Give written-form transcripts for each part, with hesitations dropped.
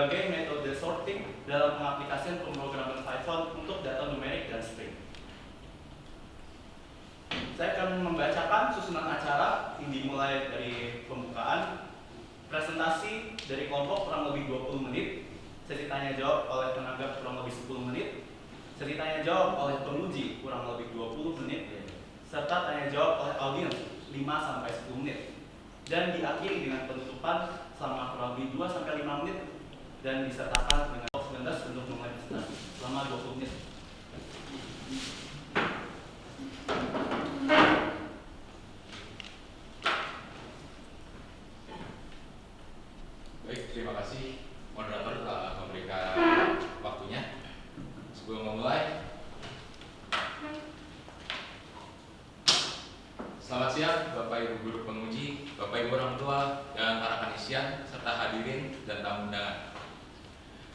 berbagai metode sorting dalam pengaplikasian pemrograman Python untuk data numerik dan string. Saya akan membacakan susunan acara yang dimulai dari pembukaan, presentasi dari kelompok kurang lebih 20 menit, sesi tanya jawab oleh penanggap kurang lebih 10 menit, sesi tanya jawab oleh penguji kurang lebih 20 menit, serta tanya jawab oleh audiens 5-10 menit. Dan diakhiri dengan penutupan selama kurang lebih 2-5 menit dan disertakan dengan COVID-19 untuk memulai presentasi selama 20 menit. Baik, terima kasih moderator telah memberikan waktunya. Sebelum memulai, selamat siang Bapak Ibu guru penguji, Bapak Ibu orang tua, dan para panitia serta hadirin dan tamu undangan.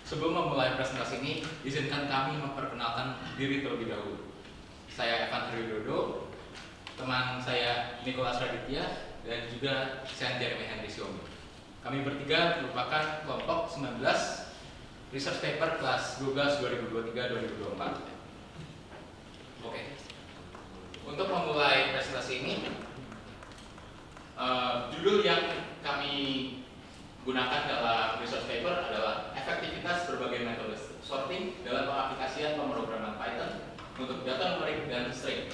Sebelum memulai presentasi ini, izinkan kami memperkenalkan diri terlebih dahulu. Saya Evan Triwidodo, teman saya Nicholas Raditya, dan juga saya Jeremy Henry Siomi. Kami bertiga merupakan kelompok 19 research paper kelas 12 2023-2024. Oke. Untuk memulai presentasi ini, judul yang kami gunakan dalam research paper adalah efektivitas berbagai metode sorting dalam pengaplikasian pemrograman Python untuk data numerik dan string.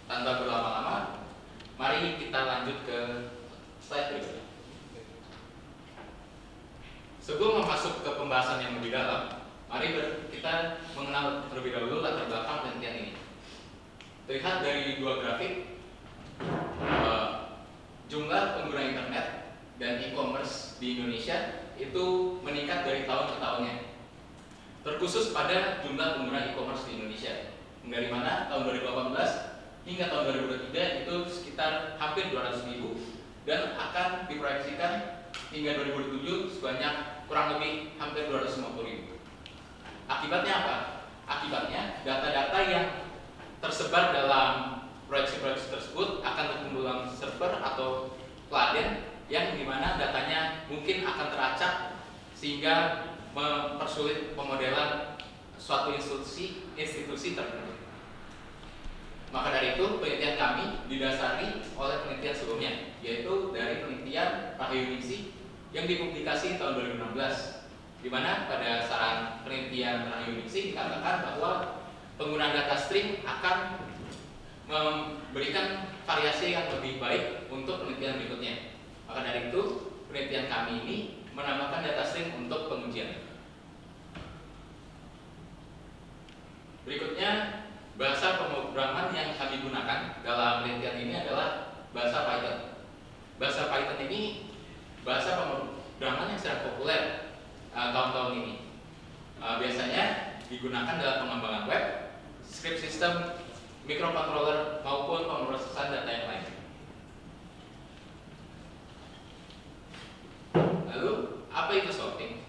Tanpa berlama-lama, mari kita lanjut ke slide berikutnya. Sebelum masuk ke pembahasan yang lebih dalam, mari kita mengenal terlebih dahulu latar belakang penelitian ini. Terlihat dari dua grafik, jumlah pengguna internet dan e-commerce di Indonesia itu meningkat dari tahun ke tahunnya. Terkhusus pada jumlah pengguna e-commerce di Indonesia, dari mana tahun 2018 hingga tahun 2023 itu sekitar hampir 200.000 dan akan diproyeksikan hingga 2027 sebanyak kurang lebih hampir 250.000. Akibatnya apa? Akibatnya data-data yang tersebar dalam proyeksi-proyeksi tersebut akan terkumpul dalam server atau Kladen yang dimana datanya mungkin akan teracak sehingga mempersulit pemodelan suatu institusi tertentu. Maka dari itu penelitian kami didasari oleh penelitian sebelumnya, yaitu dari penelitian Rahayu Ningsih yang dipublikasi tahun 2016, di mana pada saran penelitian Rahayu Ningsih dikatakan bahwa penggunaan data string akan memberikan variasi yang lebih baik untuk penelitian berikutnya. Maka dari itu penelitian kami ini menambahkan data string untuk pengujian. Berikutnya, bahasa pemrograman yang kami gunakan dalam penelitian ini adalah bahasa Python. Bahasa Python ini bahasa pemrograman yang sangat populer tahun-tahun ini. Biasanya digunakan dalam pengembangan web, script system, microcontroller maupun pemrosesan data yang lain. Lalu, apa itu sorting?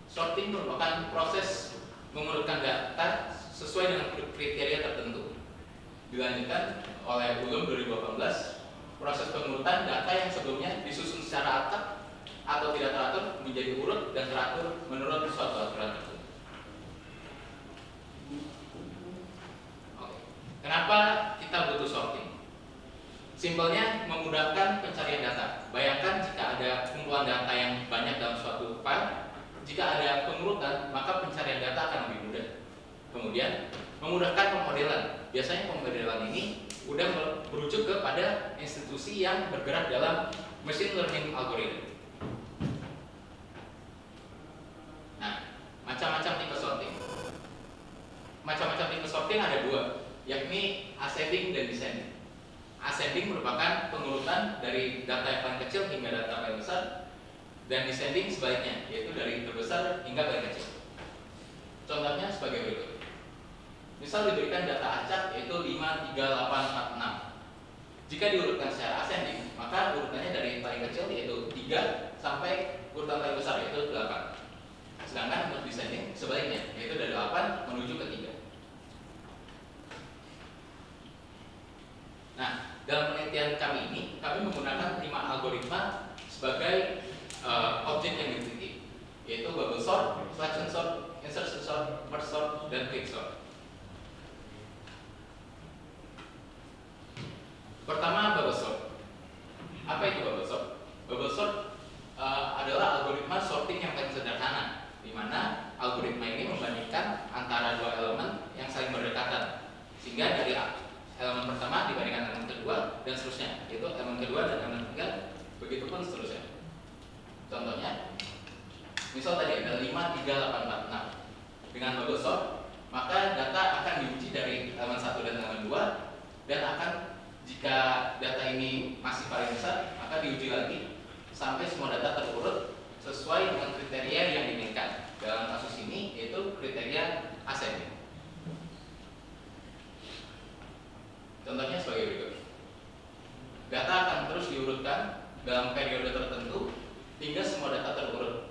Sorting merupakan proses mengurutkan data sesuai dengan kriteria tertentu. Dilanjutkan oleh ULUM 2018, proses pengurutan data yang sebelumnya disusun secara acak atau tidak teratur menjadi urut dan teratur menurut suatu aturan tertentu. Oke. Kenapa kita butuh sorting? Simpelnya memudahkan pencarian data. Bayangkan jika ada kumpulan data yang banyak dalam suatu file, jika ada pengurutan, maka pencarian data akan lebih mudah. Kemudian memudahkan pemodelan. Biasanya pemodelan ini udah merujuk kepada institusi yang bergerak dalam machine learning algorithm. Nah, macam-macam tipe sorting. Macam-macam tipe sorting ada dua, yakni ascending dan descending. Ascending merupakan pengurutan dari data yang paling kecil hingga data paling besar, dan descending sebaliknya, yaitu dari terbesar hingga paling kecil. Contohnya sebagai berikut. Misal diberikan data acak yaitu 5, 3, 8, 4, 6. Jika diurutkan secara ascending, maka urutannya dari paling kecil yaitu 3 sampai urutan paling besar yaitu 8. Sedangkan untuk descending sebaliknya, yaitu dari 8 menuju ke 3. Nah, dalam penelitian kami ini, kami menggunakan 5 algoritma sebagai objek yang diteliti. Contohnya, misal tadi ada 53846 dengan logo sort, maka data akan diuji dari elemen 1 dan elemen 2 dan akan, jika data ini masih paling besar, maka diuji lagi sampai semua data terurut sesuai dengan kriteria yang diinginkan. Dalam kasus ini yaitu kriteria ascending. Contohnya sebagai berikut. Data akan terus diurutkan dalam periode tertentu hingga semua data terurut.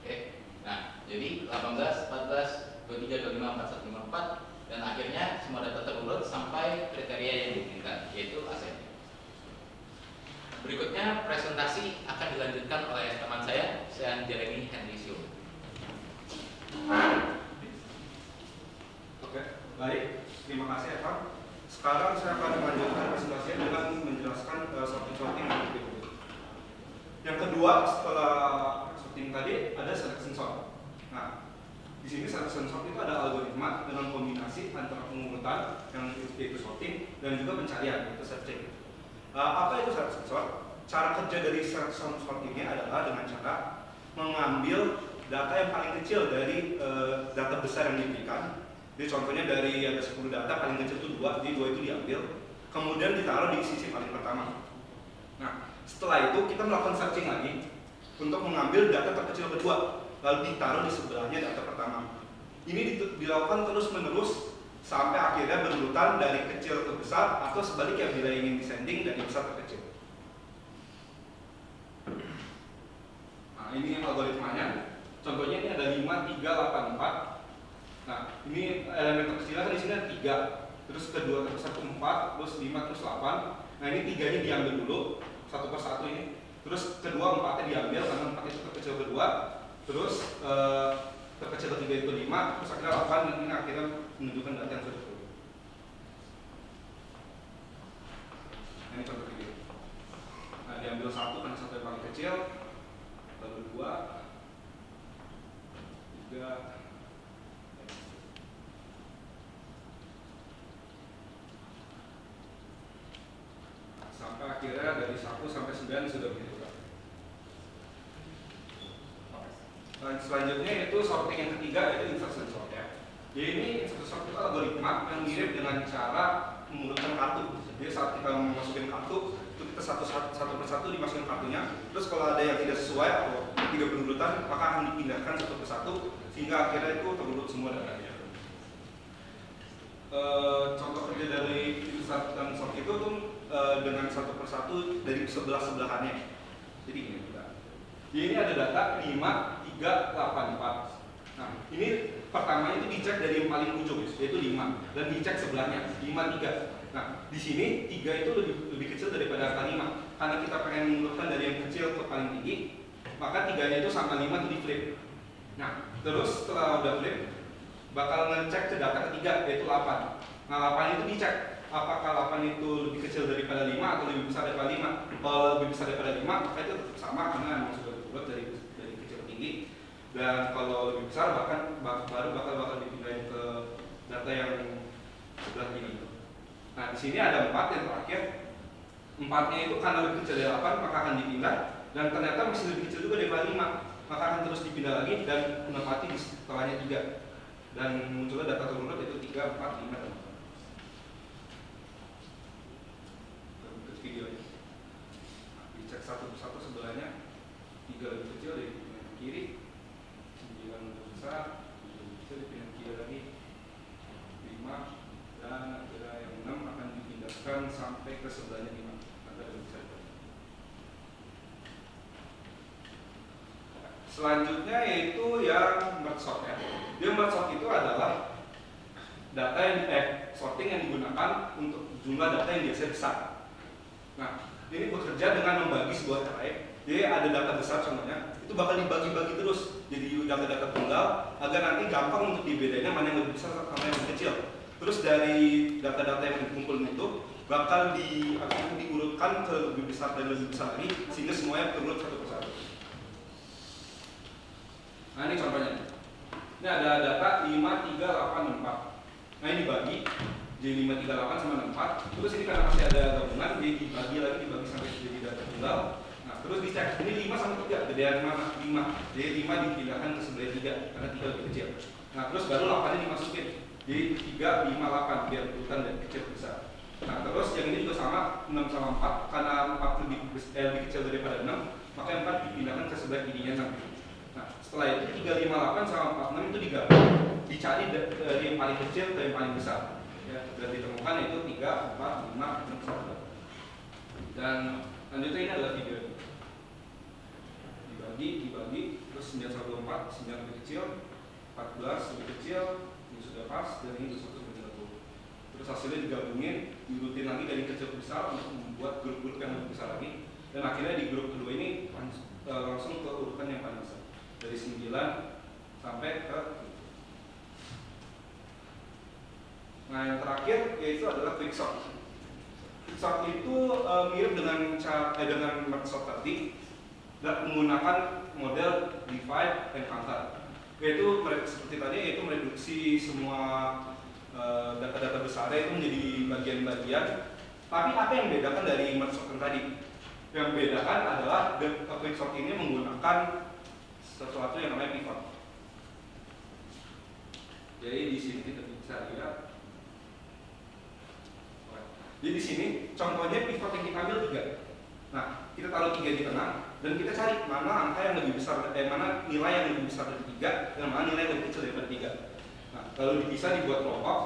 Oke. Nah, jadi 18, 14, 23, 25, 41, 54 dan akhirnya semua data terurut sampai kriteria yang diinginkan, yaitu ascending. Berikutnya presentasi akan dilanjutkan oleh teman saya Jeremy Henry Siu. Oke, baik. Terima kasih Evan. Sekarang saya akan melanjutkan presentasinya dengan menjelaskan sorting berikut. Yang kedua setelah sorting tadi ada selection sort. Nah, di sini selection sort itu ada algoritma dengan kombinasi antara pengurutan yang yaitu sorting dan juga pencarian yaitu searching. Apa itu selection sort? Cara kerja dari selection sort ini adalah dengan cara mengambil data yang paling kecil dari data besar yang diberikan. Jadi contohnya dari ada 10 data paling kecil itu 2, jadi 2 itu diambil, kemudian ditaruh di sisi paling pertama. Nah, setelah itu kita melakukan searching lagi untuk mengambil data terkecil kedua, lalu ditaruh di sebelahnya data pertama. Ini dilakukan terus-menerus sampai akhirnya berurutan dari kecil ke besar atau sebaliknya bila ingin descending dari besar ke kecil. Nah, ini algoritmanya. Contohnya ini ada 5, 3, 8, 4. Nah, ini elemen terkecilnya kan di sini ada 3. Terus kedua terbesar itu 4, terus 5, terus 8. Nah, ini 3-nya diambil dulu satu persatu ini. Terus kedua 4-nya diambil karena 4 itu terkecil kedua. Terus terkecil ketiga itu 5, terus akhirnya 8 dan ini akhirnya menunjukkan data yang sudah turun. Nah, ini contoh video. Nah, diambil 1 karena 1 yang paling kecil, lalu 2, 3, sampai akhirnya dari 1 sampai 9 sudah begitu. Dan selanjutnya itu sorting yang ketiga yaitu insertion sort ya. Jadi ini insertion sort itu algoritma yang mirip dengan cara mengurutkan kartu. Jadi saat kita memasukin kartu, itu kita satu persatu dimasukin kartunya. Terus kalau ada yang tidak sesuai atau tidak berurutan, maka akan dipindahkan satu persatu sehingga akhirnya itu terurut semua datanya. Contoh kerja dari insertion sort itu tuh dengan satu persatu dari sebelah-sebelahannya. Jadi ini kita. Jadi ini ada data 5, 3, 8, 4. Nah, ini pertamanya itu dicek dari yang paling ujung yaitu 5 dan dicek sebelahnya 5, 3. Nah, di sini 3 itu lebih kecil daripada angka 5. Karena kita pengen mengurutkan dari yang kecil ke paling tinggi, maka 3-nya itu sama 5 itu di flip. Nah, terus setelah udah flip bakal ngecek ke data ketiga yaitu 8. Nah, 8 itu dicek apakah 8 itu lebih kecil daripada 5 atau lebih besar daripada 5. Kalau lebih besar daripada 5, maka itu sama karena memang sudah dibuat dari kecil ke tinggi. Dan kalau lebih besar bahkan baru bakal dipindahin ke data yang sebelah kiri. Nah, di sini ada 4 yang terakhir. 4-nya itu karena lebih kecil dari 8 maka akan dipindah dan ternyata masih lebih kecil juga daripada 5, maka akan terus dipindah lagi dan menempati di setelahnya 3. Dan munculnya data terurut itu 3, 4, 5 dan 4. Videonya. Nah, dicek satu persatu sebelahnya 3 lebih kecil dari pilihan kiri, 9 lebih besar, 7 lebih kecil di pilihan kiri lagi, 5 dan akhirnya yang 6 akan dipindahkan sampai ke sebelahnya 5 agar lebih besar. Selanjutnya yaitu yang merge sort ya. Dia merge sort itu adalah data yang sorting yang digunakan untuk jumlah data yang biasa besar. Nah, ini bekerja dengan membagi sebuah array. Jadi ada data besar contohnya, itu bakal dibagi-bagi terus jadi data-data tunggal agar nanti gampang untuk dibedainnya mana yang lebih besar sama yang lebih kecil. Terus dari data-data yang dikumpulin itu bakal diurutkan ke lebih besar dan lebih besar lagi sehingga semuanya terurut satu persatu. Nah, ini contohnya. Ini ada data 53864. Nah ini dibagi J538 sama 64. Terus ini karena masih ada gabungan, jadi dibagi sampai jadi data tunggal. Nah terus dicek ini 5 sama 3, gedean mana? 5. Jadi 5 dipindahkan ke sebelah 3 karena 3 lebih kecil. Nah terus baru 8 nya dimasukin. Jadi 3, 5, 8 biar urutan dari kecil ke besar. Nah terus yang ini juga sama 6 sama 4 karena 4 lebih kecil daripada 6, maka 4 dipindahkan ke sebelah kirinya 6. Nah setelah itu 358 sama 46 itu digabung, dicari dari yang paling kecil ke yang paling besar. Ya, dan ditemukan itu 3, 4, 5, 6, 1. Dan lanjutnya ini adalah video dibagi, terus 914, 9 lebih kecil, 14 lebih kecil, ini sudah pas, dan ini 21 lebih 30. Terus hasilnya digabungin, diurutin lagi dari kecil ke besar untuk membuat grup-grup yang lebih besar lagi. Dan akhirnya di grup kedua ini langsung ke urutan yang paling besar, dari 9 sampai ke. Nah yang terakhir yaitu adalah quicksort. Quicksort itu mirip dengan merge sort tadi, dan menggunakan model divide and conquer. Yaitu seperti tadi, yaitu mereduksi semua data-data besarnya itu menjadi bagian-bagian. Tapi apa yang membedakan dari merge sort tadi? Yang membedakan adalah quicksort ini menggunakan sesuatu yang namanya pivot. Jadi di sini kita bisa lihat. Jadi di sini contohnya pivot yang kita ambil 3. Nah, kita taruh 3 di tengah dan kita cari mana angka yang lebih besar, mana nilai yang lebih besar dari 3 dan mana nilai yang lebih kecil daripada 3. Nah, kalau bisa dibuat kelompok.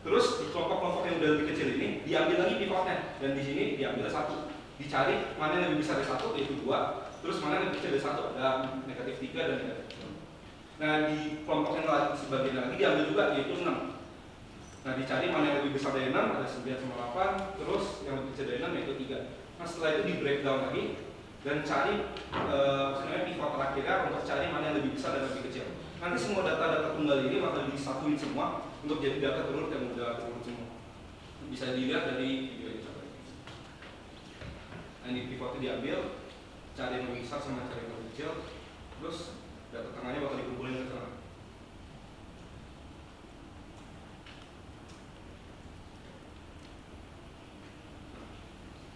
Terus di kelompok-kelompok yang udah lebih kecil ini diambil lagi pivotnya dan di sini diambil 1. Dicari mana yang lebih besar dari 1 yaitu 2. Terus mana yang lebih kecil dari 1 ada -3 dan -1. Nah, di kelompok yang lain sebagian lagi diambil juga yaitu 6. Nah, dicari mana yang lebih besar dari 6, ada 9 sama 8, terus yang lebih kecil dari 6 yaitu 3. Nah, setelah itu di breakdown lagi dan cari sebenarnya pivot terakhirnya untuk cari mana yang lebih besar dan lebih kecil. Nanti semua data-data tunggal ini bakal disatuin semua untuk jadi data terurut yang udah terurut semua. Bisa dilihat dari video ini. Nah, ini pivotnya diambil, cari yang lebih besar sama cari yang lebih kecil, terus data tengahnya bakal dikumpulin ke tengah.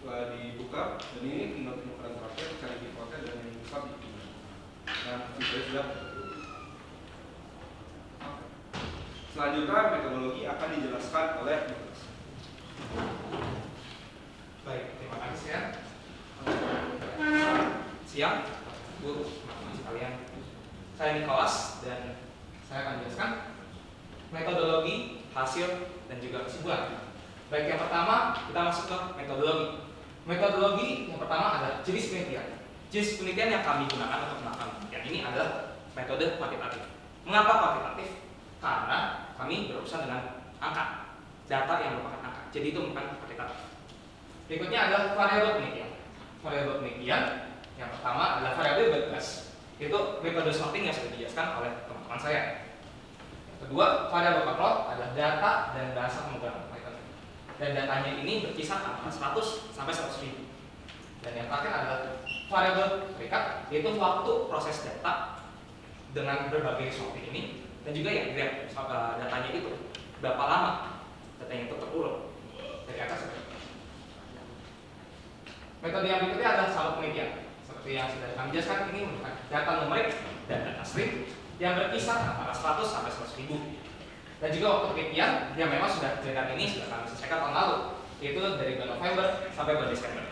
Setelah dibuka, dan ini tinggal penukaran terakhir, cari pivotnya dan yang besar dipindah. Dan video sudah. Selanjutnya metodologi akan dijelaskan oleh Nicholas. Baik, terima kasih ya. Siang, Bu, teman-teman sekalian. Saya Nicholas dan saya akan jelaskan metodologi, hasil, dan juga kesimpulan. Baik, yang pertama kita masuk ke metodologi. Metodologi yang pertama adalah jenis penelitian. Jenis penelitian yang kami gunakan untuk melakukan penelitian ini adalah metode kuantitatif. Mengapa kuantitatif? Karena kami berurusan dengan angka, data yang merupakan angka. Jadi itu bukan kuantitatif. Berikutnya adalah variabel penelitian. Variabel penelitian yang pertama adalah variabel bebas. Itu metode sorting yang sudah dijelaskan oleh teman-teman saya. Yang kedua, variabel control adalah data dan bahasa pemrograman Python. Dan datanya ini berkisar antara 100 sampai 100 ribu. Dan yang terakhir adalah variabel terikat, yaitu waktu proses data dengan berbagai sorting ini. Dan juga yang dilihat datanya itu berapa lama datanya itu terurut dari atas. Metode yang berikutnya adalah salut penelitian. Seperti yang sudah kami jelaskan, ini menggunakan data numerik dan data string yang berkisar antara 100 sampai 100 ribu. Dan juga waktu penelitian yang memang sudah data ini sudah kami selesaikan tahun lalu, yaitu dari bulan November sampai bulan Desember.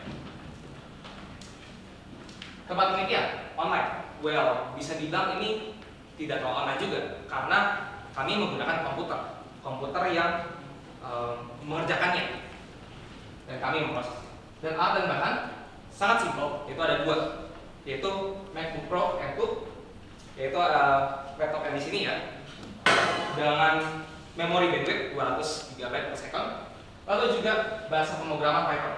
Tempat penelitian online. Well, bisa dibilang ini tidak terlalu online juga karena kami menggunakan komputer yang mengerjakannya dan kami memproses. Dan alat dan bahan sangat simpel, yaitu ada 2, yaitu MacBook Pro M2, yaitu laptop yang di sini ya, dengan memori bandwidth 200 GB per second, lalu juga bahasa pemrograman Python.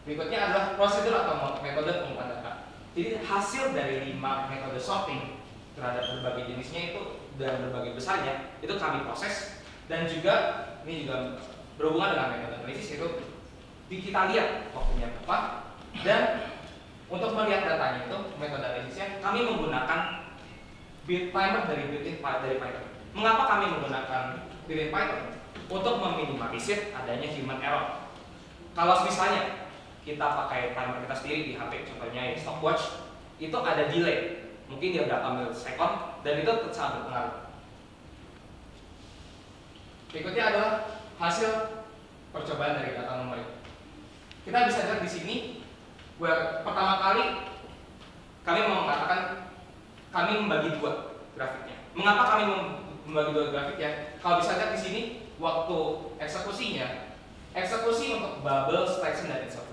Berikutnya adalah prosedur atau metode pengumpulan data. Jadi hasil dari 5 metode sorting terhadap berbagai jenisnya itu dan berbagai besarnya itu kami proses, dan juga ini juga berhubungan dengan metode analisis, itu kita lihat waktunya tepat, dan untuk melihat datanya itu metode analisisnya kami menggunakan timer dari Python. Mengapa kami menggunakan built-in Python? Untuk meminimalisir adanya human error. Kalau misalnya kita pakai timer kita sendiri di HP, contohnya ya stopwatch, itu ada delay, mungkin dia berapa milisekund, dan itu sangat berpengaruh. Berikutnya adalah hasil percobaan dari data numerik. Kita bisa lihat di sini, pertama kali kami mau mengatakan kami membagi dua grafiknya. Mengapa kami membagi dua grafik ya? Kalau bisa lihat di sini, waktu eksekusi untuk bubble, selection, dan insert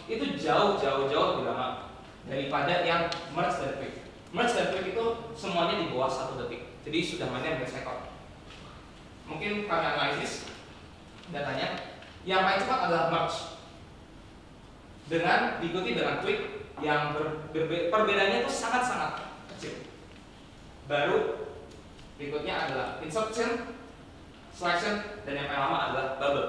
itu jauh lebih lama daripada yang merge dan quick. Merge dan quick itu semuanya di bawah 1 detik, jadi sudah mainnya milisekund. Mungkin kami analisis datanya, yang paling cepat adalah merge, dengan diikuti dengan quick yang perbedaannya itu sangat kecil. Baru berikutnya adalah insertion, selection, dan yang paling lama adalah bubble.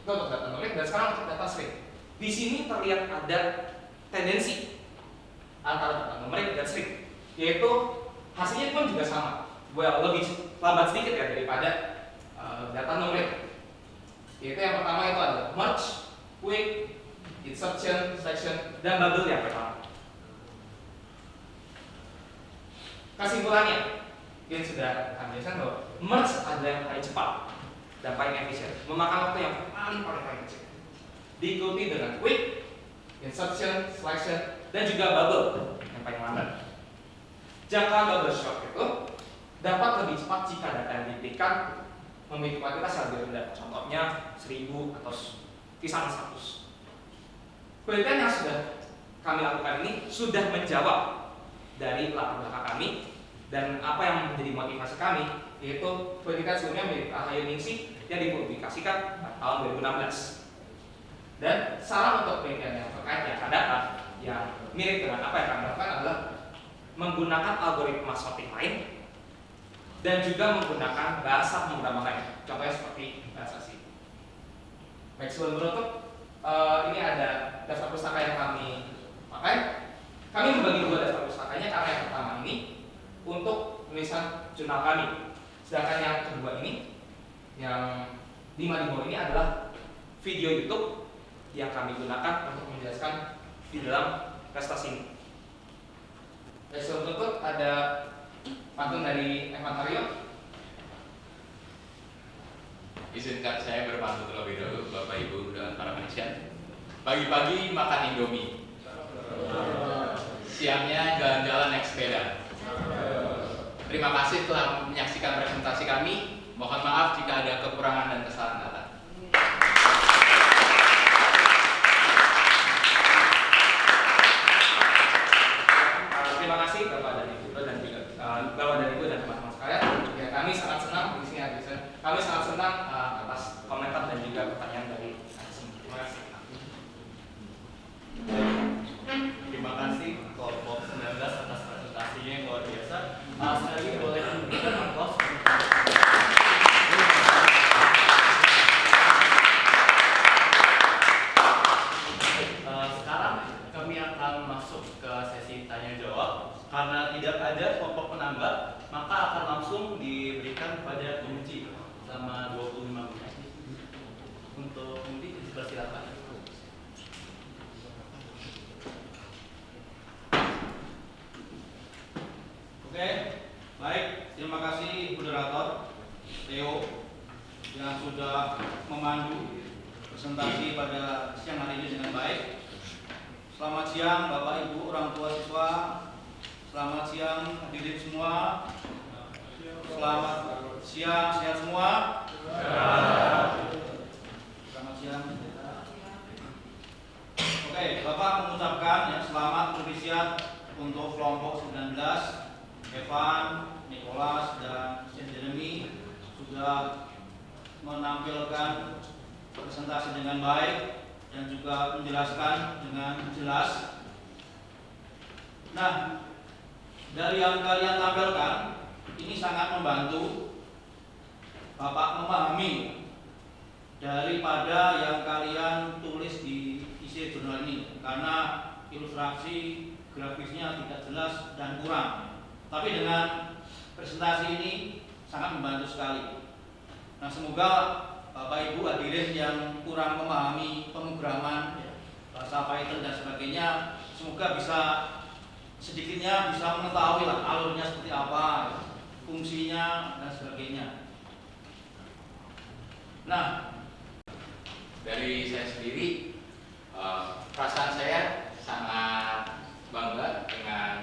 Itu untuk data numerik, dan sekarang untuk data string. Di sini terlihat ada tendensi antara data numerik dan string, yaitu hasilnya pun juga sama. Lebih lambat sedikit ya daripada data numerik. Yaitu yang pertama itu adalah merge, quick, insertion, selection, dan bubble yang pertama. Kesimpulannya, yang sudah kami jelaskan bahwa merge adalah yang paling cepat dan paling efisien, memakan waktu yang paling kecil. Diikuti dengan quick, insertion, selection, dan juga bubble yang paling lambat. Jangkauan bubble short itu dapat lebih cepat jika data yang diberikan memiliki kuantitas yang lebih rendah, contohnya 1000 atau kisaran 100. Penelitian yang sudah kami lakukan ini sudah menjawab dari latar belakang kami, dan apa yang menjadi motivasi kami yaitu penelitian sebelumnya milik Ahayu Ningsih yang dipublikasikan pada tahun 2016. Dan saran untuk penelitian yang terkait yang akan datang yang mirip dengan apa yang kami lakukan adalah menggunakan algoritma sorting lain dan juga menggunakan bahasa pemrograman lain, contohnya seperti bahasa C. Baik, sebelum menutup, ini ada daftar pustaka yang kami pakai. Kami membagi dua daftar pustakanya karena yang pertama ini untuk tulisan jurnal kami, sedangkan yang kedua ini, yang 5 di bawah ini adalah video YouTube yang kami gunakan untuk menjelaskan di dalam prestasi ini. Dan sebelum menutup ada pantun dari Evan Haryo. Izinkan saya berpantun terlebih dahulu, Bapak Ibu dan para penelitian. Pagi-pagi makan Indomie, siangnya jalan-jalan naik sepeda. Terima kasih telah menyaksikan presentasi kami. Mohon maaf jika ada kekurangan dan kesalahan kata. Terima kasih Bapak dan Ibu dan juga Bapak dan Ibu dan teman-teman sekalian. Ya, kami sangat senang di sini hadir. Kami sangat senang atas komentar dan juga pertanyaan dari sini. Terima kasih. Terima kasih kelompok 19 atas presentasinya yang luar biasa. Sekali lagi boleh memberikan aplaus. Sekarang kami akan masuk ke sesi tanya jawab. Karena tidak ada kelompok penambah, maka akan langsung diberikan kepada penguji selama 25 menit. Untuk penguji dipersilakan. Oke, baik. Terima kasih moderator Theo yang sudah memandu presentasi pada siang hari ini dengan baik. Selamat siang Bapak Ibu orang tua siswa. Selamat siang hadirin semua. Selamat siang sehat semua. Selamat siang. Oke, Bapak mengucapkan ya selamat berpisiat untuk kelompok 19. Evan, Nicholas, dan Saint Jeremy sudah menampilkan presentasi dengan baik dan juga menjelaskan dengan jelas. Nah, dari yang kalian tampilkan ini sangat membantu Bapak memahami daripada yang kalian tulis di isi jurnal ini, karena ilustrasi grafisnya tidak jelas dan kurang. Tapi dengan presentasi ini sangat membantu sekali. Nah, semoga Bapak Ibu hadirin yang kurang memahami pemrograman, ya, bahasa Python dan sebagainya, semoga bisa sedikitnya bisa mengetahui lah alurnya seperti apa, fungsinya dan sebagainya. Nah, Dari saya sendiri, perasaan saya sangat bangga dengan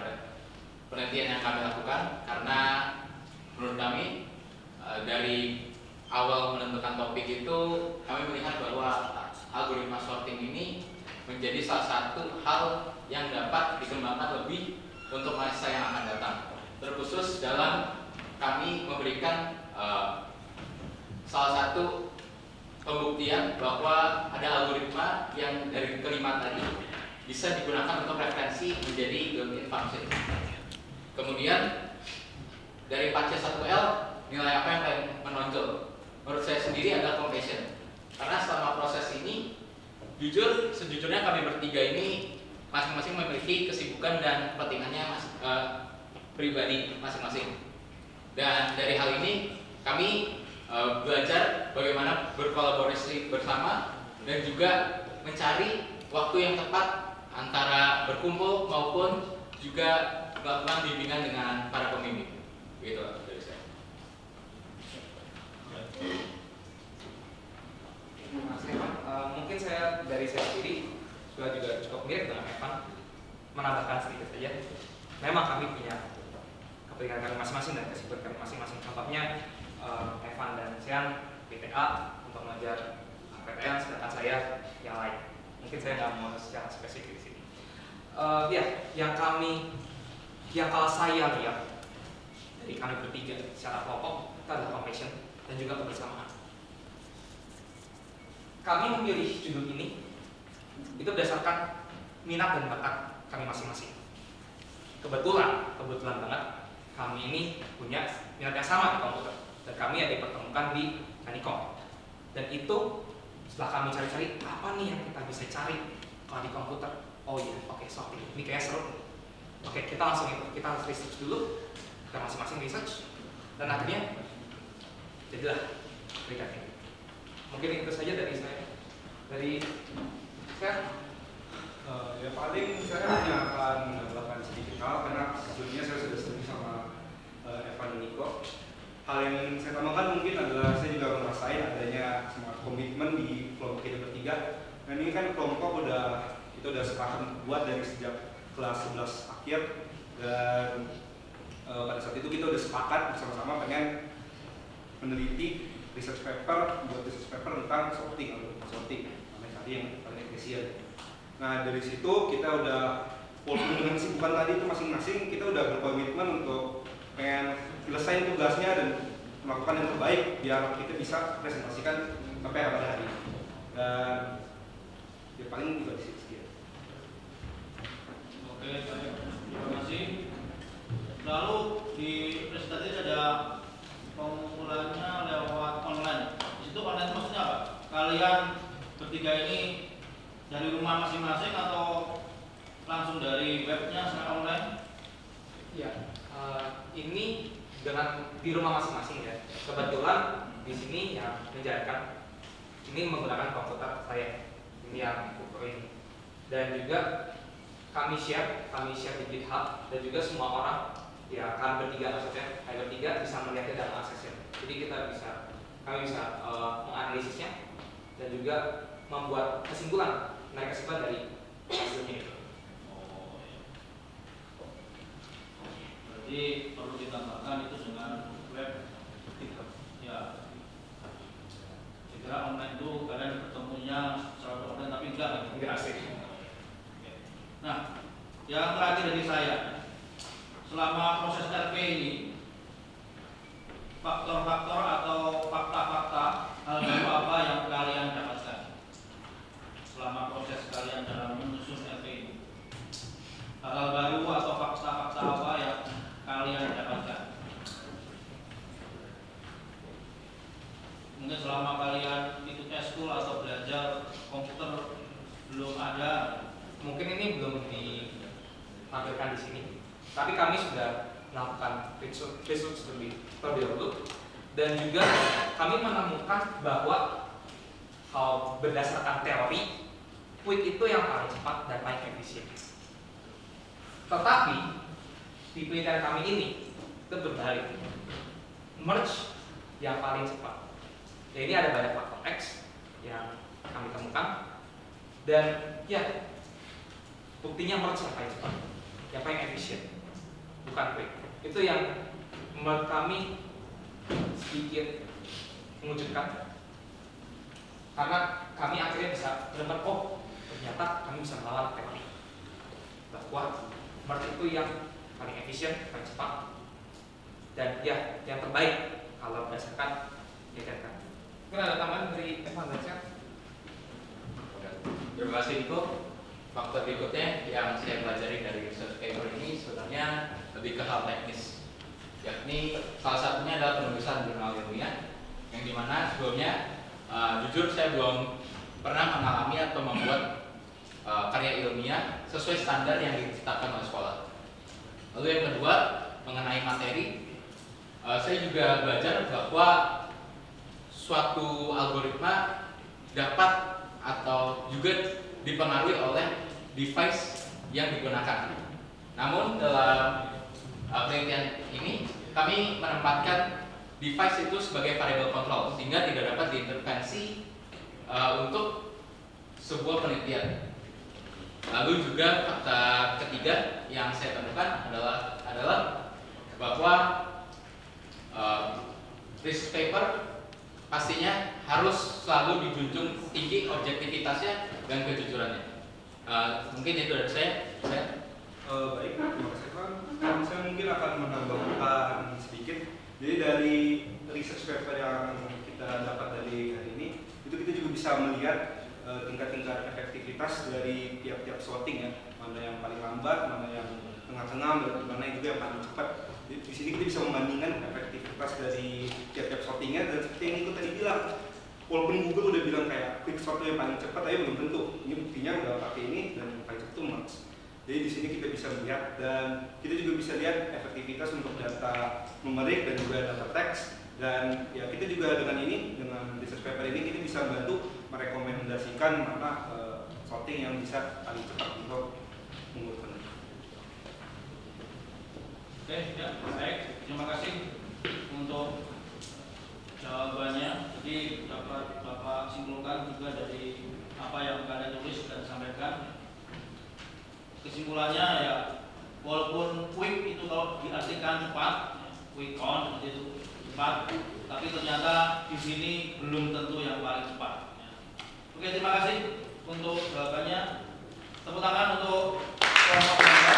penelitian yang kami lakukan, karena menurut kami dari awal menentukan topik itu kami melihat bahwa algoritma sorting ini menjadi salah satu hal yang dapat dikembangkan lebih untuk masa yang akan datang, terkhusus dalam kami memberikan salah satu pembuktian bahwa ada algoritma yang dari kelima tadi bisa digunakan untuk referensi menjadi built-in function. Kemudian dari pace 1L, nilai apa yang paling menonjol? Menurut saya sendiri adalah completion. Karena selama proses ini, sejujurnya kami bertiga ini masing-masing memiliki kesibukan dan kepentingannya pribadi masing-masing. Dan dari hal ini kami belajar bagaimana berkolaborasi bersama dan juga mencari waktu yang tepat antara berkumpul maupun juga melakukan bimbingan dengan para pembimbing. Begitu dari saya. Mas Evan, mungkin dari saya sendiri juga cukup mirip dengan Evan, menambahkan sedikit saja. Memang kami punya kepentingan kami masing-masing dan kesibukan kami masing-masing. Contohnya Evan dan Sian PTA untuk mengajar PTN, sedangkan saya yang lain. Mungkin saya nggak mau secara spesifik di sini. Yang kalau saya lihat dari kami bertiga secara kelompok itu adalah completion dan juga kebersamaan. Kami memilih judul ini itu berdasarkan minat dan bakat kami masing-masing. Kebetulan banget kami ini punya minat yang sama di komputer dan kami yang dipertemukan di Kanikom. Dan itu setelah kami cari-cari apa nih yang kita bisa cari kalau di komputer. Oh iya, oke, sorting. Ini kayak seru. Oke, kita langsung kita harus research dulu. Kita masing-masing research dan akhirnya jadilah berita ini. Mungkin itu saja dari saya. Dari saya Ya paling saya hanya akan menambahkan sedikit hal karena sebelumnya saya sudah setuju sama Evan dan Niko. Hal yang ingin saya tambahkan mungkin adalah saya juga merasain adanya semangat komitmen di kelompok kita bertiga. Dan ini kan kelompok kita udah sepakat buat dari sejak kelas 11 akhir dan pada saat itu kita udah sepakat bersama-sama pengen meneliti research paper tentang sorting namanya tadi yang paling efisien. Nah dari situ kita udah walaupun dengan kesibukan tadi itu masing-masing kita udah berkomitmen untuk pengen selesai tugasnya dan melakukan yang terbaik biar kita bisa presentasikan sampai pada hari ini. Dan ya paling juga di sini. oke, baik. Terima kasih. Lalu di presentasi ada pengumpulannya lewat online. Di situ online maksudnya apa? Kalian bertiga ini dari rumah masing-masing atau langsung dari webnya secara online? ya ini di rumah masing-masing ya. Kebetulan di sini yang menjalankan ini menggunakan komputer saya. Ini yang ukur ini. Dan juga kami share di GitHub dan juga semua orang ya kami bertiga bisa melihatnya dalam aksesnya. Jadi kami bisa menganalisisnya dan juga membuat kesimpulan dari hasilnya itu. Oh, iya. Berarti perlu ditambahkan itu dengan web GitHub. Ya. Kira online itu kalian ketemunya secara online tapi enggak kan? Enggak asik. Oke. Nah, yang terakhir dari saya, selama proses RP ini, faktor-faktor atau fakta-fakta hal baru apa yang kalian dapatkan selama proses kalian dalam menyusun RP ini? Hal baru atau fakta-fakta apa yang kalian dapatkan? Mungkin selama kalian ikut eskul atau belajar komputer belum ada. Mungkin ini belum di tampilkan di sini. Tapi kami sudah melakukan research terlebih dahulu dan juga kami menemukan bahwa kalau berdasarkan teori quick itu yang paling cepat dan paling efisien. Tetapi di penelitian kami ini itu berbalik, merge yang paling cepat. Ya, ini ada banyak faktor X yang kami temukan dan ya buktinya merge yang paling cepat, yang paling efisien, bukan quick. Itu yang menurut kami sedikit mengejutkan karena kami akhirnya bisa menemukan oh ternyata kami bisa melawan teori bahwa merge itu yang paling efisien, paling cepat dan ya yang terbaik kalau berdasarkan penelitian kami. Mungkin ada tambahan dari Evan dan Syah? Terima kasih Niko. Faktor berikutnya yang saya pelajari dari research paper ini sebenarnya lebih ke hal teknis, yakni salah satunya adalah penulisan jurnal ilmiah yang dimana sebelumnya jujur saya belum pernah mengalami atau membuat karya ilmiah sesuai standar yang ditetapkan oleh sekolah. Lalu yang kedua mengenai materi, saya juga belajar bahwa suatu algoritma dapat atau juga dipengaruhi oleh device yang digunakan. Namun dalam penelitian ini kami menempatkan device itu sebagai variable control sehingga tidak dapat diintervensi untuk sebuah penelitian. Lalu juga fakta ketiga yang saya temukan adalah bahwa research paper pastinya harus selalu dijunjung tinggi objektivitasnya dan kejujurannya. Mungkin itu dari saya. Baik, terima kasih Pak. Saya mungkin akan menambahkan sedikit. Jadi dari research paper yang kita dapat dari hari ini, itu kita juga bisa melihat tingkat-tingkat efektivitas dari tiap-tiap sorting ya, mana yang paling lambat, mana yang tengah-tengah, dan mana juga yang paling cepat. Di sini kita bisa membandingkan efektivitas dari tiap-tiap sortingnya dan seperti yang Niko tadi bilang, walaupun Google udah bilang kayak quick sort yang paling cepat, tapi belum tentu. Ini buktinya udah pakai ini dan yang paling cepat itu merge. Jadi di sini kita bisa melihat dan kita juga bisa lihat efektivitas untuk data numerik dan juga data teks. Dan ya kita juga dengan ini, dengan research paper ini kita bisa bantu merekomendasikan mana sorting yang bisa paling cepat untuk mengukur. Oke, ya, baik. Terima kasih untuk jawabannya. Jadi dapat Bapak simpulkan juga dari apa yang Anda tulis dan sampaikan. Kesimpulannya ya, walaupun quick itu kalau diartikan cepat, quick count seperti itu cepat, tapi ternyata di sini belum tentu yang paling cepat. Oke, terima kasih untuk jawabannya. Tepuk tangan untuk kelompok penanya.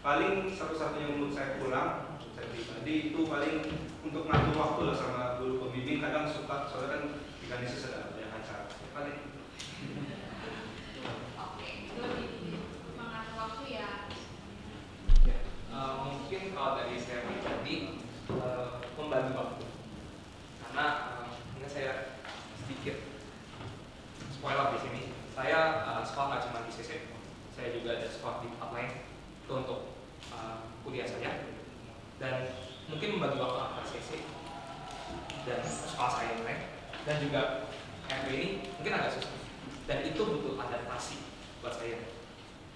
Paling satu-satunya menurut saya kurang, saya pribadi itu paling untuk ngatur waktu lah sama guru pembimbing, kadang suka soalnya kan ikan itu sedang ada acara paling. Oke, itu lebih mengatur waktu ya. Mungkin kalau dari saya pribadi membagi waktu. Karena ini saya sedikit spoiler di sini. Saya sekolah nggak cuma di CC, saya juga ada sekolah di tempat lain itu untuk kuliah saja. Dan mungkin membagi waktu antara CC dan sekolah saya yang lain dan juga FB ini mungkin agak susah. Dan itu butuh adaptasi buat saya.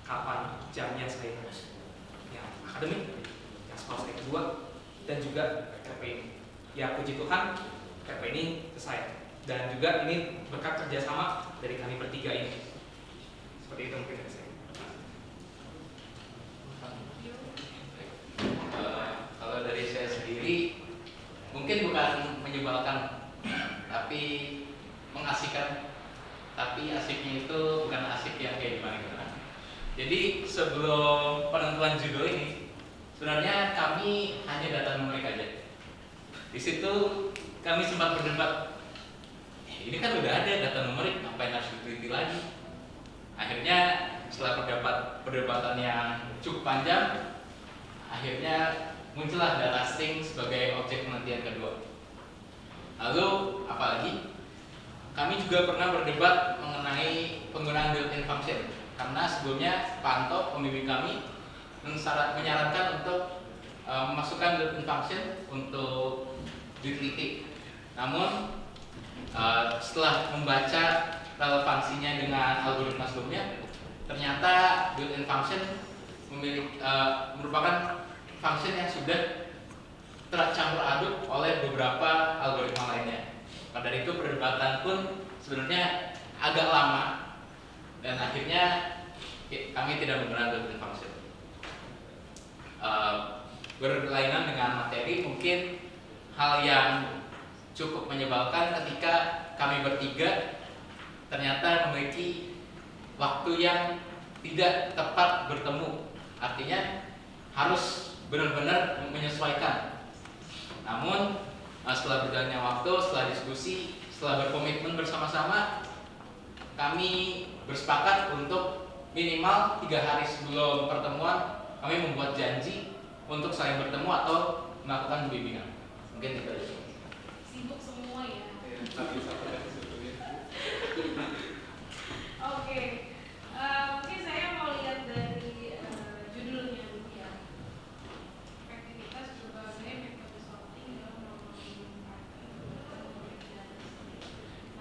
Kapan jamnya saya harus yang akademik, yang sekolah saya kedua, dan juga RP ini. Ya puji Tuhan, RP ini selesai. Dan juga ini berkat kerjasama dari kami bertiga ini. Seperti itu mungkin dari saya. Kalau dari saya sendiri, mungkin bukan menyebalkan, tapi mengasihkan. Tapi asiknya itu bukan asik yang kayak gimana. Jadi sebelum penentuan judul ini, sebenarnya kami hanya data numerik aja. Di situ kami sempat berdebat. Ini kan udah ada data numerik, ngapain harus diteliti lagi? Akhirnya setelah perdebatan yang cukup panjang, akhirnya muncullah data string sebagai objek penelitian kedua. Lalu apalagi? Kami juga pernah berdebat mengenai penggunaan built-in function karena sebelumnya Pak Anto, pembimbing kami, menyarankan untuk memasukkan built-in function untuk diteliti. Namun setelah membaca relevansinya dengan algoritma sebelumnya, ternyata built-in function merupakan function yang sudah tercampur aduk oleh beberapa algoritma lainnya. Pada itu perdebatan pun sebenarnya agak lama dan akhirnya kami tidak menggunakan built-in function. Berlainan dengan materi, mungkin hal yang cukup menyebalkan ketika kami bertiga ternyata memiliki waktu yang tidak tepat bertemu. Artinya harus benar-benar menyesuaikan. Namun setelah berjalannya waktu, setelah diskusi, setelah berkomitmen bersama-sama, kami bersepakat untuk minimal 3 hari sebelum pertemuan kami membuat janji untuk saling bertemu atau melakukan bimbingan. Mungkin itu aja. Sibuk semua ya. Satu-satu dari situ ya. Oke, mungkin saya mau lihat dari judulnya dulu ya. Efektivitas sebagai metode sorting dalam melakukan.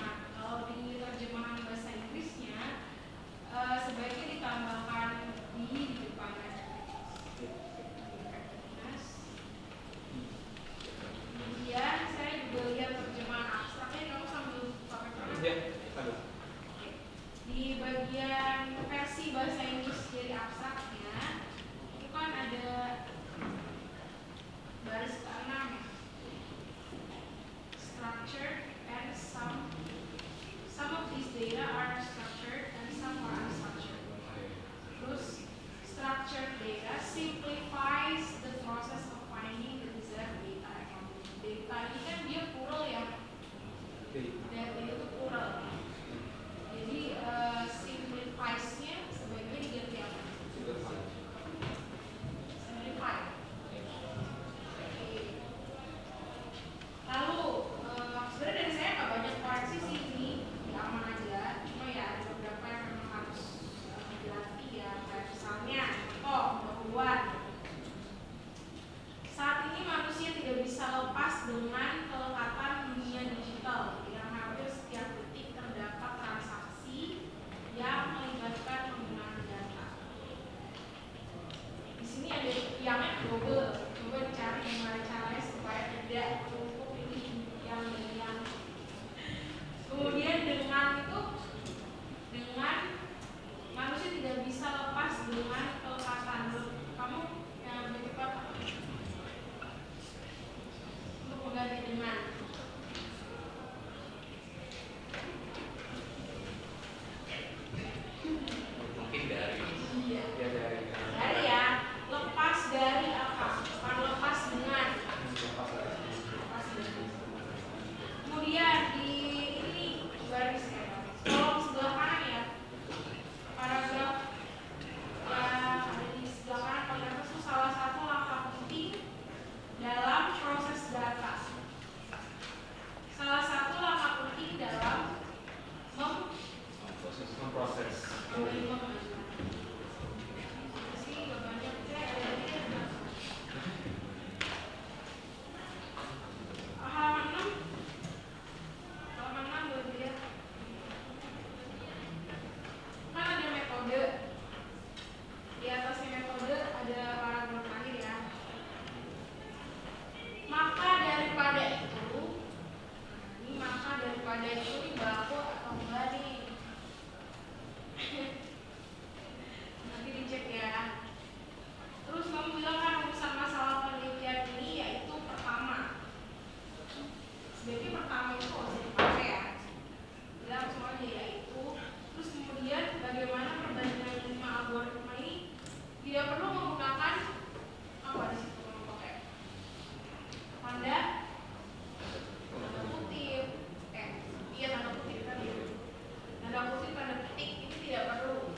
Nah, kalau di terjemahan bahasa Inggrisnya sebaiknya ditambahkan di depan efektivitas. Kemudian saya juga lihat terjemahan abstraknya, kamu sambil pakai pena. Ya, aduh. Di bagian versi bahasa Inggris dari abstraknya itu kan ada baris ke-6 ya. Structured and some of these data are structured and some are unstructured. Terus structured data simplifies the process of finding the desired data. Data ini kan dia plural ya. Data itu plural. Jadi simplifies-nya sebaiknya diganti apa? Simplify. Oke. Lalu sebenarnya dari saya nggak banyak koreksi sih, ini aman aja. Cuma ya ada beberapa yang memang harus dilatih ya. Kayak misalnya, pengetahuan. Saat ini manusia tidak bisa lepas dengan kelekatan dunia digital yang hampir setiap detik terdapat transaksi yang melibatkan penggunaan data. Di sini ada yang global. Coba dicari gimana caranya supaya tidak menumpuk ini yang dan yang. Kemudian dengan manusia tidak bisa lepas dengan kelekatan. Kamu yang lebih cepat untuk mengganti sebaiknya pertama itu nggak usah dipakai ya. Bilang soalnya ya itu. Terus kemudian bagaimana perbandingan 5 algoritma ini tidak perlu menggunakan apa di situ kalau pakai tanda kutip, iya tanda kutip kan ya. Tanda kutip, tanda petik itu tidak perlu.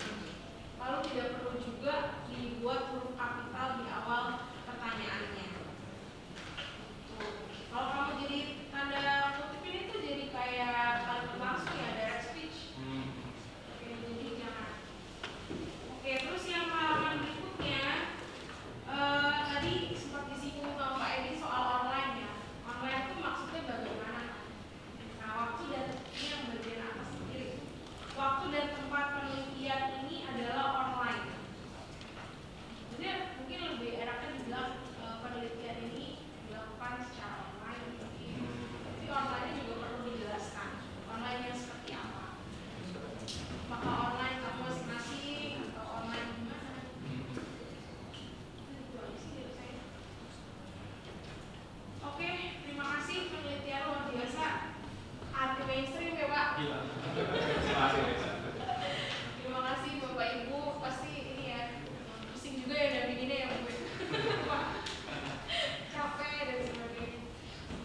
Lalu tidak perlu juga dibuat huruf kapital di awal pertanyaannya. Tuh. Kalau kamu jadi tanda kutip ini tuh jadi kayak kalimat langsung ya, direct speech. Oke, jadi jangan. Oke, terus yang halaman berikutnya tadi sempat disinggung sama Pak Edi soal online ya. Online itu maksudnya bagaimana? Nah, waktu dan ini yang bagian atas sendiri. Waktu dan tempat penelitian ini adalah online. Jadi mungkin lebih enaknya dibilang penelitian ini dilakukan secara online. Tapi online juga perlu dijelaskan. Online yang seperti apa? Apakah online kamu masing-masing atau online gimana? Itu aja sih dari saya. Oke, terima kasih penelitian luar biasa. Anti mainstream ya Pak. Terima kasih Bapak Ibu, pasti ini ya pusing juga ya dampinginnya ya Bu. Pak. Capek dan sebagainya.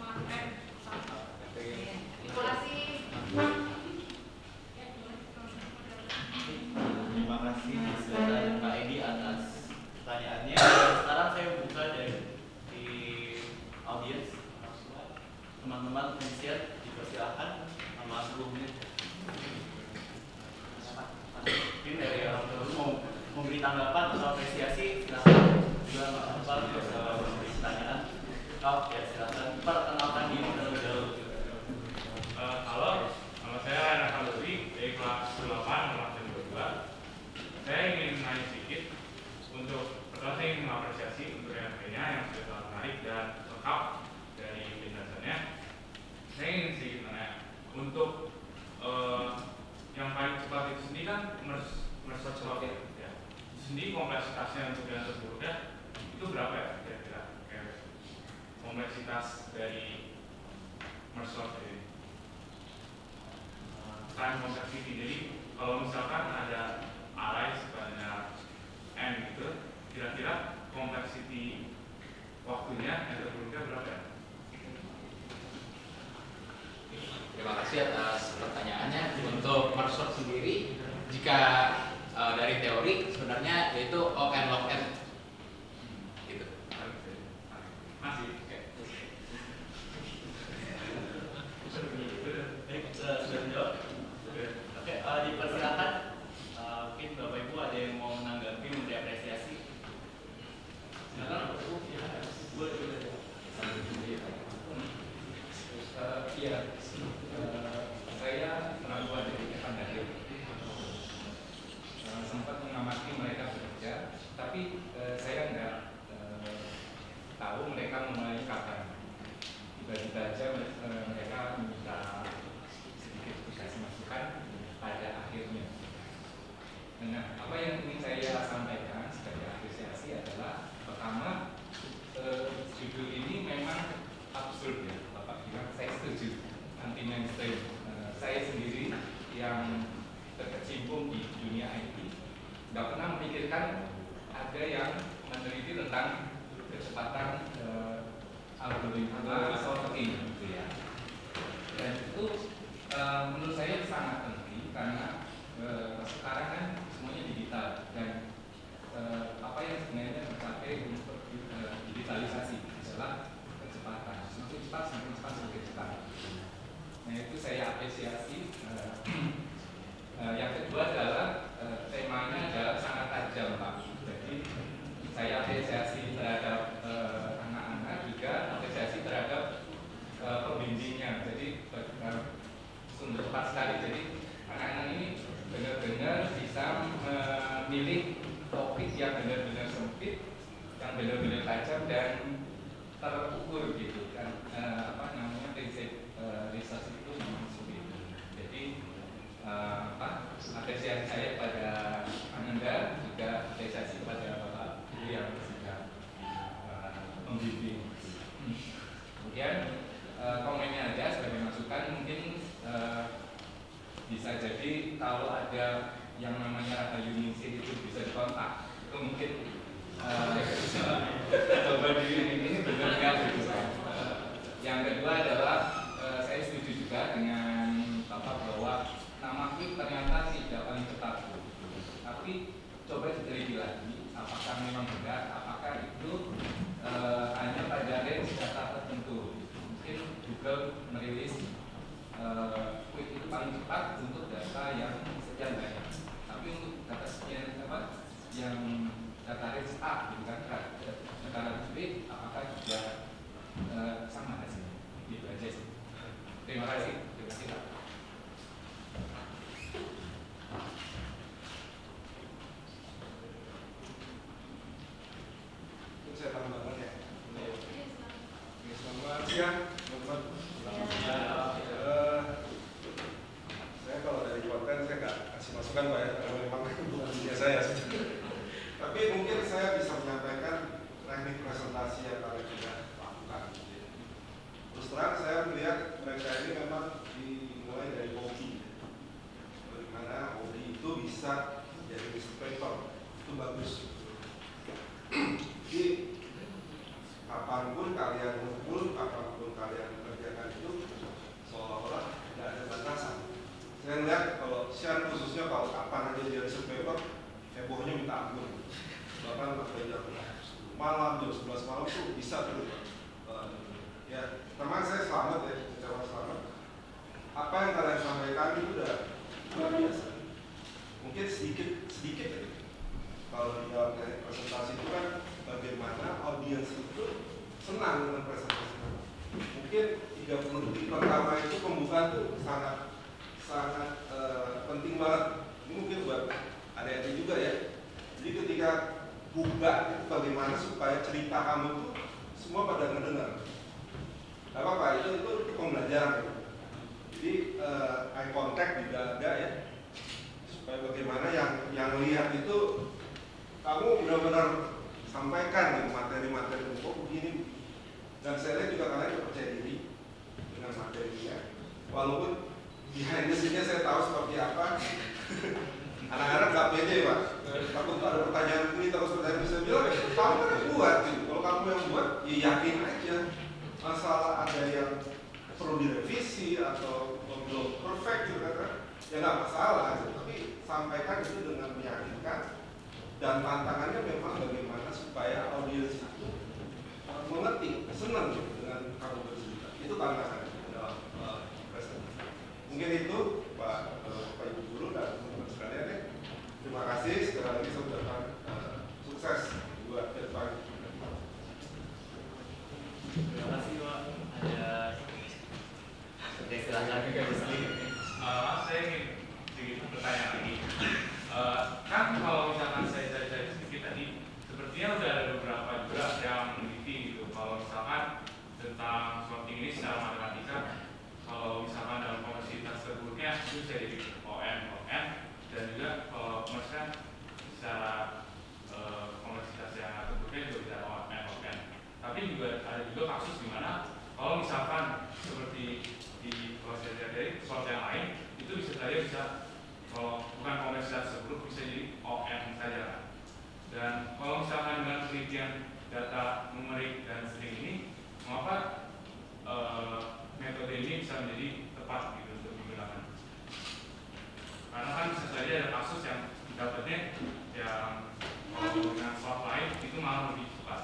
Makan sampai. Terima kasih. Ya, Terima kasih Gisela dan Pak Edi atas pertanyaannya. Sekarang saya buka di audiens. Teman-teman pensiar dipersilakan sama 10 menit. Mungkin dari orang terus mau memberi tanggapan atau apresiasi, silakan. Juga Pak Ampar bisa memberi pertanyaan. Oh ya silakan. Perkenalkan diri terlebih dahulu. Kalau saya anak Lutfi dari kelas 8 kelas 22. Saya ingin nanya sedikit untuk pertama saya ingin mengapresiasi untuk RP-nya yang sudah sangat menarik dan lengkap dari penjelasannya. Saya ingin sedikit nanya untuk yang paling cepat itu sendiri kan merge cloud ya. Itu sendiri kompleksitasnya untuk yang terburuknya itu berapa ya kira-kira? Kompleksitas dari merge cloud ini. Time complexity. Jadi kalau misalkan ada array sebanyak n gitu, kira-kira complexity waktunya yang terburuknya berapa ya? Terima kasih atas pertanyaannya. Untuk merge sort sendiri, jika dari teori sebenarnya yaitu open and log n, gitu. Masih. Baik, sudah dijawab. Oke, dipersilakan. Mungkin Bapak Ibu ada yang mau menanggapi, memberi apresiasi. Silakan. Iya, saya pernah buat jadi Evan Dahir. Sempat mengamati mereka bekerja, tapi saya nggak tahu mereka memulai kapan. Tiba-tiba aja mereka minta sedikit dikasih masukan pada akhirnya. Nah, apa yang ingin saya sampaikan sebagai apresiasi adalah pertama, judul ini memang absurd ya. Saya setuju anti mainstream. Saya sendiri yang terkecimpung di dunia IT nggak pernah memikirkan ada yang meneliti tentang kecepatan algoritma sorting gitu ya. Dan itu menurut saya sangat penting karena sekarang kan semuanya digital dan apa yang sebenarnya tercapai untuk digitalisasi adalah kecepatan. Semakin cepat, semakin cepat. Nah itu saya apresiasi. Yang kedua adalah temanya adalah sangat tajam Pak. Jadi saya apresiasi terhadap anak-anak, juga apresiasi terhadap pembimbingnya. Jadi sungguh tepat sekali. Jadi anak-anak ini benar-benar bisa memilih topik yang benar-benar sempit, yang benar-benar tajam dan terukur gitu kan. Prinsip research itu memang seperti itu. Jadi apresiasi saya pada Ananda, juga apresiasi kepada Bapak Ibu yang sudah bisa jadi kalau ada yang namanya Rata Unisi itu bisa dikontak, itu mungkin coba ini benar nggak gitu. Yang kedua adalah saya setuju juga dengan Bapak bahwa nama klub ternyata tidak paling ketat, tapi coba diteliti lagi apakah memang benar, apakah itu hanya pada range data tertentu. Mungkin Google merilis quick itu paling cepat untuk data yang sekian banyak, tapi untuk data sekian yang data range A gitu kan, data range B apakah juga sama hasilnya? Gitu aja sih. Terima kasih. Terima kasih Pak. Saya tambahkan ya. Yes, Selamat siang, teman-teman. Saya kalau dari konten saya nggak kasih masukan Pak ya, karena memang bukan dunia saya. Tapi mungkin saya bisa menyampaikan teknik presentasi yang kalian sudah lakukan. Terus terang saya melihat mereka ini memang dimulai dari hobi. Bagaimana hobi itu bisa menjadi inspirator, itu bagus. Jadi kapanpun kalian ngumpul, kapanpun kalian mengerjakan itu seolah-olah tidak ada batasan. Saya lihat kalau share khususnya kalau kapan aja dia paper, hebohnya minta ampun. Bahkan sampai jam 10 malam, jam 11 malam tuh bisa tuh. Ya, teman saya selamat ya, ucapan selamat. Apa yang kalian sampaikan itu udah luar biasa. Mungkin sedikit aja. Kalau di dalam presentasi itu kan bagaimana audiens itu senang dengan presentasi. Mungkin 30 detik pertama itu pembukaan tuh sangat penting banget. Ini mungkin buat adik-adik juga ya. Jadi ketika buka itu bagaimana supaya cerita kamu tuh semua pada ngedengar. Gak apa-apa, itu pembelajaran ya. Jadi eye contact juga ada ya. Supaya bagaimana yang lihat itu kamu benar-benar sampaikan gitu materi-materi untuk begini. Dan saya lihat juga kalian percaya diri dengan materinya. Walaupun behind the scene-nya saya tahu seperti apa. Anak-anak gak pede Pak. Takut ada pertanyaan ini terus pertanyaan bisa bilang, kamu kan yang buat gitu. Kalau kamu yang buat, ya yakin aja. Masalah ada yang perlu direvisi atau belum perfect gitu kan, ya nggak masalah. Gitu. Tapi sampaikan itu dengan meyakinkan. Dan tantangannya memang bagaimana supaya audiens itu mengerti, senang dengan kamu bercerita. Itu tantangannya dalam presentasi. Mungkin itu Pak Ibu Guru dan teman-teman sekalian ya. Terima kasih sekali lagi saya ucapkan sukses buat ke depan. Terima kasih Pak. Ada silakan Saya ingin sedikit bertanya lagi. Kan kalau misalkan saya cari sedikit tadi, sepertinya udah ada beberapa juga yang meneliti gitu. Kalau misalkan tentang sorting ini secara matematika, kalau misalkan dalam komersialitas terburuknya itu bisa jadi ON, dan juga kalau komersial secara komersialitas yang terburuknya juga bisa ON. Tapi juga ada juga kasus di mana kalau misalkan seperti di komersialitas dari soal yang lain itu bisa kalau bukan komersial terburuk bisa jadi OM saja. Dan kalau misalkan dengan penelitian data numerik dan string ini, mengapa metode ini bisa menjadi tepat gitu untuk digunakan? Karena kan bisa saja ada kasus yang dapatnya yang kalau dengan soal lain itu malah lebih cepat.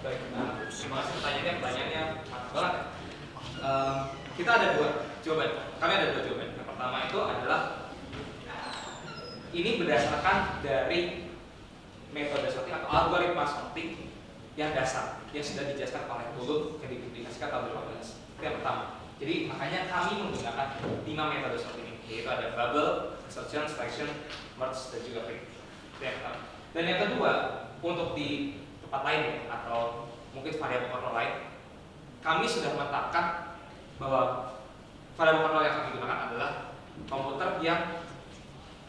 Baik, terima kasih pertanyaannya mantap banget ya. Kita ada dua jawaban. Kami ada dua jawaban. Yang pertama itu adalah ini berdasarkan dari metode sorting atau algoritma sorting yang dasar yang sudah dijelaskan oleh Google yang dipublikasikan tahun 2015. Itu yang pertama. Jadi makanya kami menggunakan 5 metode sorting ini, yaitu ada bubble, assertion, selection, merge, dan juga pick. Itu yang pertama. Dan yang kedua, untuk di tempat lain atau mungkin variabel kontrol lain, kami sudah menetapkan bahwa variable control yang kami gunakan adalah komputer yang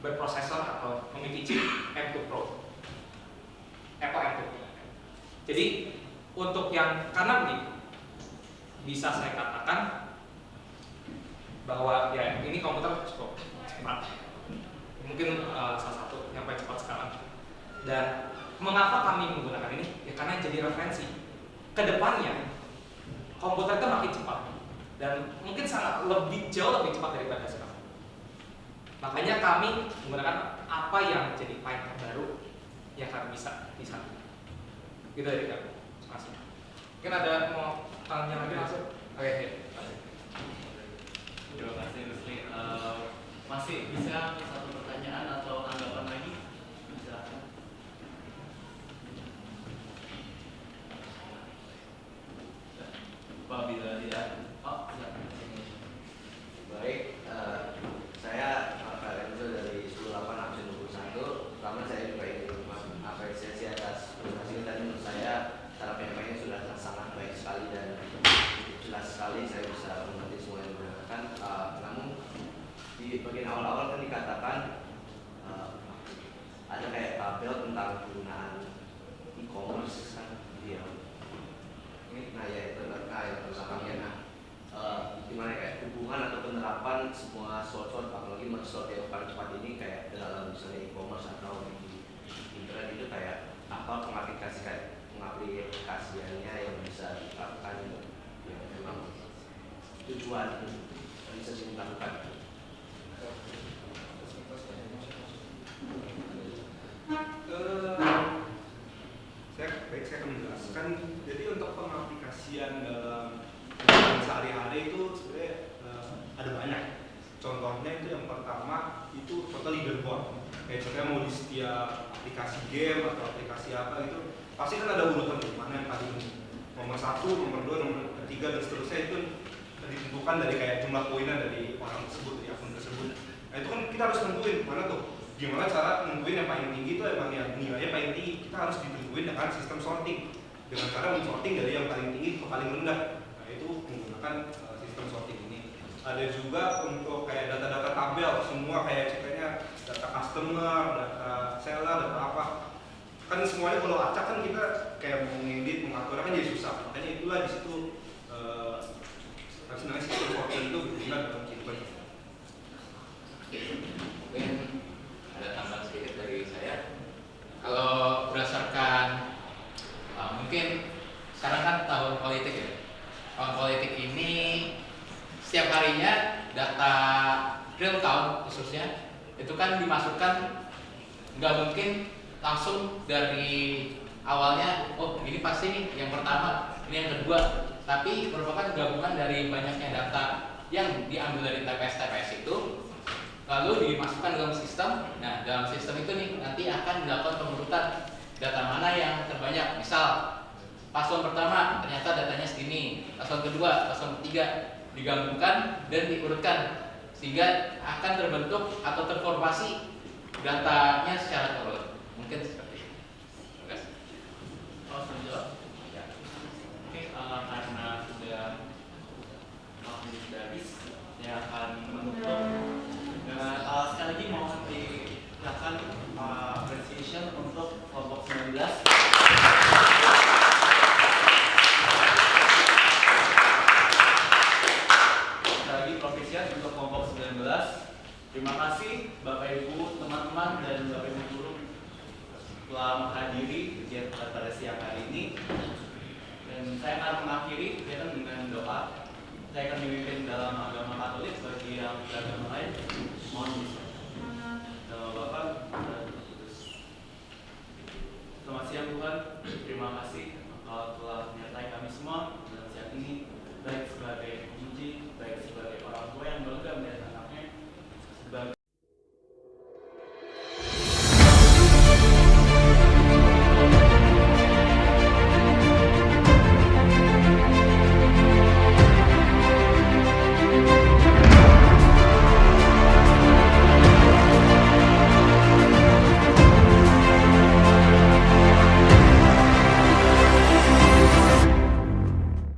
berprosesor atau memiliki chip M2 Pro Apple M2. Jadi untuk yang kanan nih bisa saya katakan bahwa ya ini komputer cukup cepat, mungkin salah satu yang paling cepat sekarang. Dan mengapa kami menggunakan ini? Ya karena jadi referensi kedepannya komputer itu makin cepat dan mungkin sangat jauh lebih cepat daripada sekarang. Makanya kami menggunakan apa yang jadi file terbaru yang kami bisa di sana. Gitu dari kami. Terima kasih. Mungkin ada mau tanya lagi langsung? Oke. Terima kasih Rusli. Masih bisa satu pertanyaan atau anggapan lagi? Silakan. Apabila tidak, silakan. Baik, saya Rafael Enzo dari 10821. Pertama saya juga ingin mengapresiasi atas presentasi tadi. Menurut saya cara penyampaiannya sudah sangat baik sekali dan jelas sekali, saya bisa mengerti semua yang digunakan. Namun di bagian awal-awal kan dikatakan ada kayak tabel tentang penggunaan e-commerce kan, dia. Nah ya itu yang belakangnya. Gimana kayak hubungan atau penerapan semua slot-slot, apalagi slot yang paling cepat ini kayak dalam misalnya e-commerce atau di internet itu kayak apa pengaplikasiannya yang bisa dilakukan yang memang tujuan bisa dilakukan. Saya akan menjelaskan. Jadi untuk pengaplikasian dalam kehidupan sehari-hari itu sebenarnya ada banyak. Contohnya itu yang pertama itu total leaderboard. Kayak contohnya mau di setiap aplikasi game atau aplikasi apa gitu, pasti kan ada urutan mana yang paling nomor 1, nomor 2, nomor 3 dan seterusnya. Itu ditentukan dari kayak jumlah poinnya dari orang tersebut, dari akun tersebut. Nah itu kan kita harus tentuin mana tuh. Gimana cara nentuin yang paling tinggi itu emang yang nilainya paling tinggi. Kita harus ditentuin dengan sistem sorting. Dengan cara men-sorting dari yang paling tinggi ke paling rendah. Nah itu menggunakan sistem sorting ini. Ada juga untuk kayak data-data tabel, semua kayak ceritanya data customer, data seller, data apa. Kan semuanya kalau acak kan kita kayak mau ngedit, mengatur kan jadi susah. Makanya itulah di situ sebenarnya sistem sorting itu berguna dalam kehidupan kita. Mungkin ada tambahan sedikit dari saya. Kalau berdasarkan mungkin sekarang kan tahun politik ya. Tahun politik ini setiap harinya data real count khususnya itu kan dimasukkan, nggak mungkin langsung dari awalnya oh ini pasti nih yang pertama, ini yang kedua, tapi merupakan gabungan dari banyaknya data yang diambil dari TPS itu lalu dimasukkan dalam sistem. Nah dalam sistem itu nih nanti akan dilakukan pengurutan data mana yang terbanyak. Misal paslon pertama ternyata datanya segini, paslon kedua, paslon ketiga, digabungkan dan diurutkan sehingga akan terbentuk atau terformasi datanya secara turun. Mungkin seperti itu. Terima kasih. Oh, sudah. Ya. Oke, karena sudah sudah habis, saya akan menutup dengan sekali lagi mohon disilakan appreciation untuk kelompok 19. Untuk kelompok 19. Terima kasih Bapak Ibu, teman-teman dan Bapak Ibu guru telah menghadiri kegiatan pada siang hari ini. Dan saya akan mengakhiri kegiatan dengan doa. Saya akan dipimpin dalam agama Katolik bagi yang beragama lain. Mohon bisa. Nama Bapak dan Kudus. Selamat siang Tuhan. Terima kasih Engkau telah menyertai kami semua dalam siang ini, baik sebagai penguji, baik sebagai orang tua yang bangga melihat